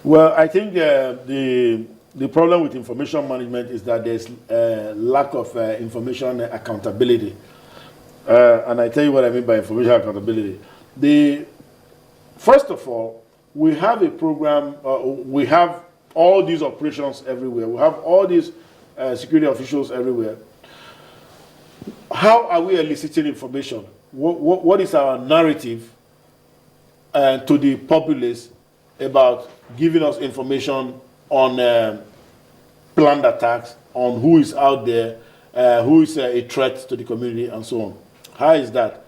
Well, I think the problem with information management is that there's lack of information accountability. And I tell you what I mean by information accountability. First of all, we have a program, we have all these operations everywhere. We have all these security officials everywhere. How are we eliciting information? What is our narrative to the populace about giving us information on planned attacks, on who is out there, who is a threat to the community, and so on? How is that?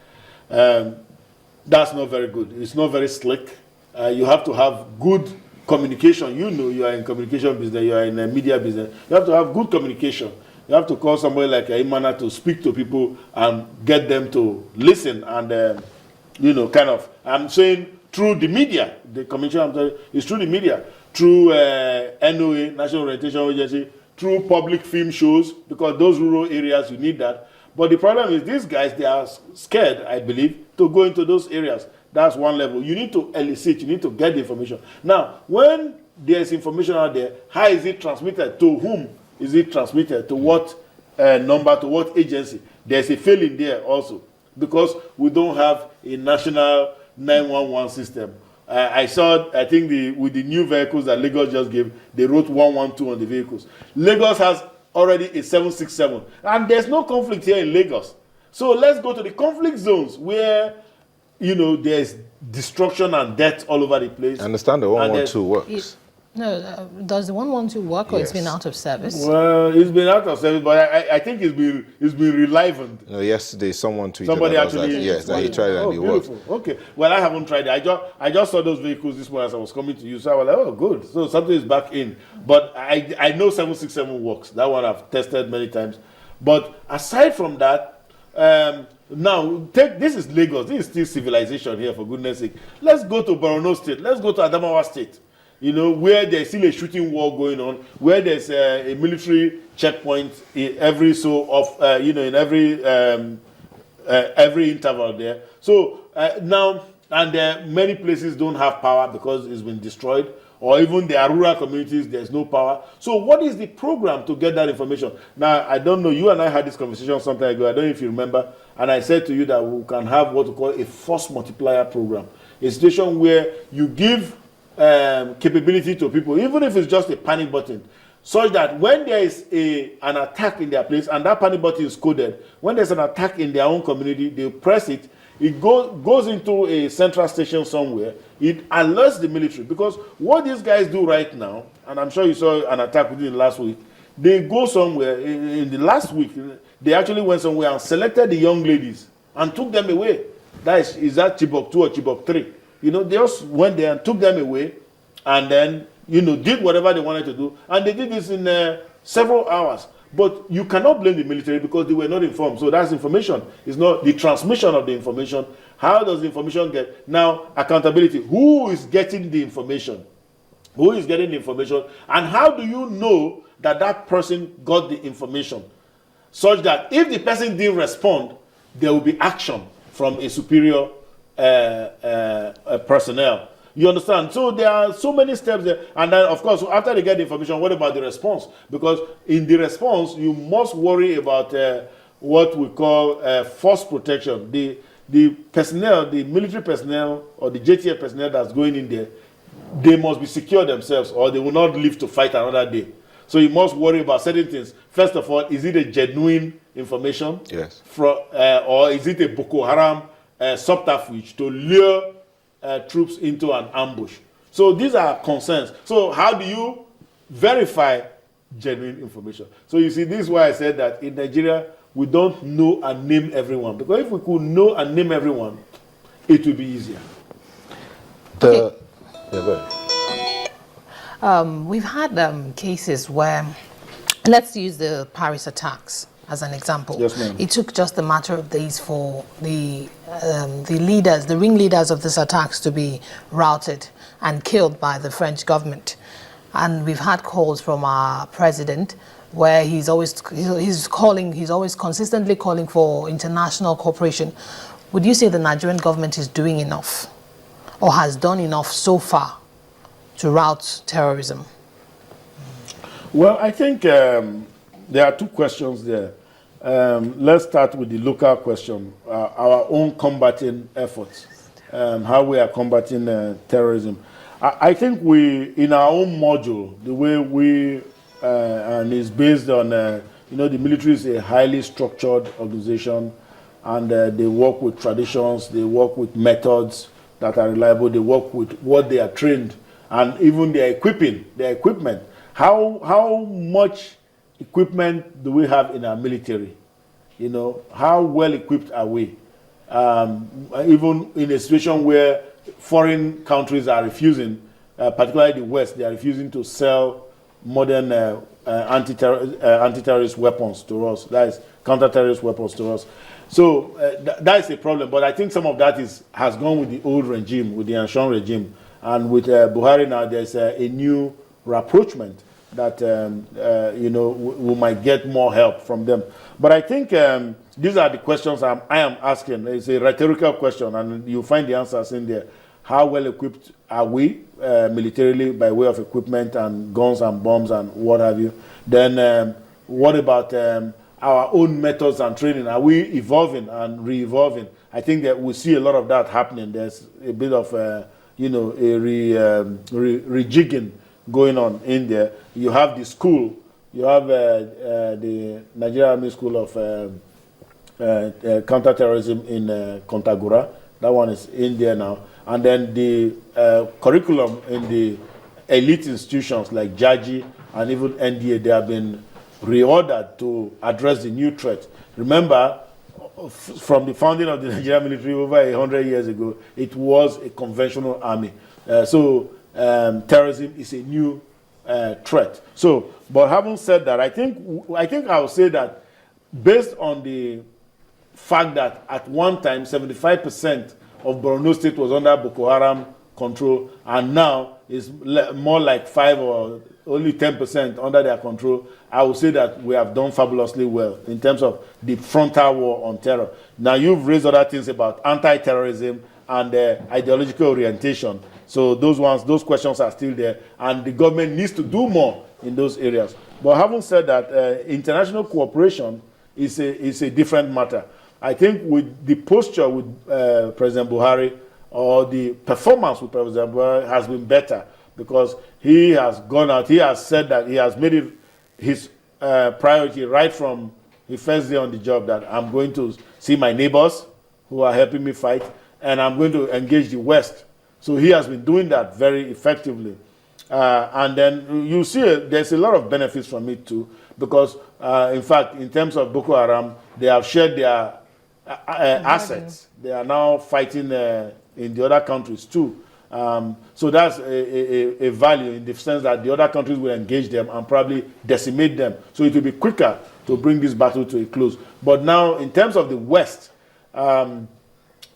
That's not very good. It's not very slick. You have to have good communication. You know, you are in communication business, you are in a media business. You have to have good communication. You have to call somebody like Imana to speak to people and get them to listen and, you know, kind of, I'm saying through the media, the communication I'm saying is through the media, through NOA, National Orientation Agency, through public film shows, because those rural areas, you need that. But the problem is these guys, they are scared, I believe, to go into those areas. That's one level. You need to elicit, you need to get the information. Now, when there's information out there, how is it transmitted? To whom is it transmitted? To what number, to what agency? There's a failing there also, because we don't have a national 911 system. I saw, I think with the new vehicles that Lagos just gave, they wrote 112 on the vehicles. Lagos has already a 767, and there's no conflict here in Lagos. So let's go to the conflict zones where, you know, there's destruction and death all over the place. I understand the 112 works. No, does the 112 work, or it's been out of service? Well, it's been out of service, but I think it's been relived. No, yesterday someone tweeted Somebody actually, yes, that he tried it and it worked. Okay, well, I haven't tried it. I just saw those vehicles this morning as I was coming to you, so I was like, oh, good. So something is back in. But I know 767 works. That one I've tested many times. But aside from that, now, this is Lagos. This is still civilization here, for goodness sake. Let's go to Borno State. Let's go to Adamawa State. You know, where there's still a shooting war going on, where there's a military checkpoint in every you know, in every interval there. So now, and many places don't have power because it's been destroyed, or even there are rural communities, there's no power. So what is the program to get that information? Now, I don't know, you and I had this conversation some time ago, I don't know if you remember, and I said to you that we can have what we call a force multiplier program, a situation where you give capability to people, even if it's just a panic button, such that when there is an attack in their place and that panic button is coded, when there's an attack in their own community, they press it, it goes into a central station somewhere, it alerts the military. Because what these guys do right now, and I'm sure you saw an attack within last week, they go somewhere, in the last week, they actually went somewhere and selected the young ladies and took them away. Is that Chibok 2 or Chibok 3? You know, they just went there and took them away and then, you know, did whatever they wanted to do. And they did this in several hours. But you cannot blame the military because they were not informed. So that's information. It's not the transmission of the information. How does the information get? Now, accountability. Who is getting the information? Who is getting the information? And how do you know that that person got the information? Such that if the person didn't respond, there will be action from a superior personnel. You understand? So there are so many steps there. And then, of course, after they get the information, what about the response? Because in the response, you must worry about what we call force protection. The personnel, the military personnel or the JTF personnel that's going in there, they must be secure themselves or they will not live to fight another day. So you must worry about certain things. First of all, is it a genuine information? Yes. Or is it a Boko Haram subterfuge to lure troops into an ambush? So these are concerns. So how do you verify genuine information? So you see, this is why I said that in Nigeria, we don't know and name everyone. Because if we could know and name everyone, it would be easier. Yeah, go ahead. We've had cases where, let's use the Paris attacks as an example. Yes, ma'am. It took just a matter of days for the ringleaders of these attacks to be routed and killed by the French government. And we've had calls from our president where he's always consistently calling for international cooperation. Would you say the Nigerian government is doing enough or has done enough so far to rout terrorism? Well, I think there are two questions there. Let's start with the local question, our own combating efforts, how we are combating terrorism. I think we, in our own module, the way we, and it's based on, you know, the military is a highly structured organization, and they work with traditions, they work with methods that are reliable, they work with what they are trained, and even their equipment. How much equipment do we have in our military? You know, how well equipped are we? Even in a situation where foreign countries are refusing, particularly the West, they are refusing to sell modern anti-terrorist weapons to us. That is counter-terrorist weapons to us. So that is a problem. But I think some of that has gone with the old regime, with the Anshan regime. And with Buhari now, there's a new rapprochement that, you know, we might get more help from them. But I think these are the questions I am asking. It's a rhetorical question, and you'll find the answers in there. How well equipped are we militarily by way of equipment and guns and bombs and what have you? Then what about our own methods and training? Are we evolving and re-evolving? I think that we see a lot of that happening. There's a bit of, you know, a rejigging going on in there. You have the school. You have the Nigerian Army School of Counterterrorism in Kontagora. That one is in there now. And then the curriculum in the elite institutions like Jaji and even NDA, they have been reordered to address the new threat. Remember, from the founding of the Nigerian military over 100 years ago, it was a conventional army. So terrorism is a new threat. So, but having said that, I think I would say that based on the fact that at one time 75% of Borno State was under Boko Haram control, and now is more like 5 or only 10% under their control, I would say that we have done fabulously well in terms of the frontal war on terror. Now, you've raised other things about anti-terrorism and ideological orientation. So those questions are still there, and the government needs to do more in those areas. But having said that, international cooperation is a different matter. I think with the posture with President Buhari, or the performance with President Buhari has been better, because he has gone out, he has said that he has made it his priority right from the first day on the job that I'm going to see my neighbors who are helping me fight, and I'm going to engage the West. So he has been doing that very effectively. And then you see there's a lot of benefits from it too, because in fact, in terms of Boko Haram, they have shared their assets. They are now fighting in the other countries too. So that's a value in the sense that the other countries will engage them and probably decimate them. So it will be quicker to bring this battle to a close. But now, in terms of the West,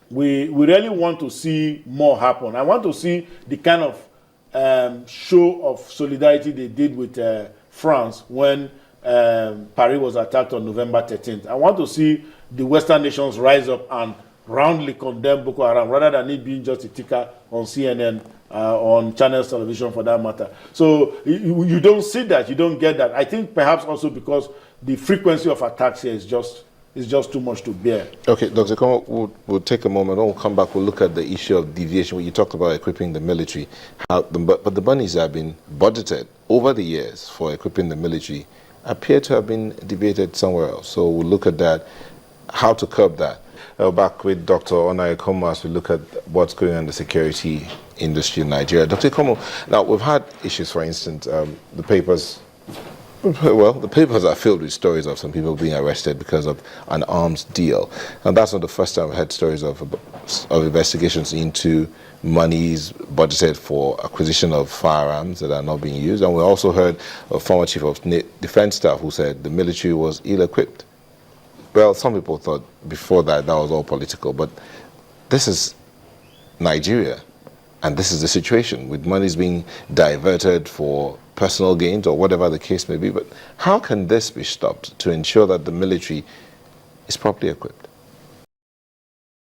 we really want to see more happen. I want to see the kind of show of solidarity they did with France when Paris was attacked on November 13th. I want to see the Western nations rise up and roundly condemn Boko Haram, rather than it being just a ticker on CNN, on channels television for that matter. So you don't see that, you don't get that. I think perhaps also because the frequency of attacks here is just too much to bear. Okay, Dr. Ekhomu, we'll take a moment, and we'll come back, we'll look at the issue of deviation. You talked about equipping the military, but the monies that have been budgeted over the years for equipping the military appear to have been deviated somewhere else. So we'll look at that, how to curb that. Back with Dr. Onah Ekhomu as we look at what's going on in the security industry in Nigeria. Dr. Ekhomu, now we've had issues, for instance, the papers are filled with stories of some people being arrested because of an arms deal. And that's not the first time we've had stories of investigations into monies budgeted for acquisition of firearms that are not being used. And we also heard a former chief of defense staff who said the military was ill-equipped. Well, some people thought before that was all political, but this is Nigeria, and this is the situation, with monies being diverted for personal gains or whatever the case may be. But how can this be stopped to ensure that the military is properly equipped?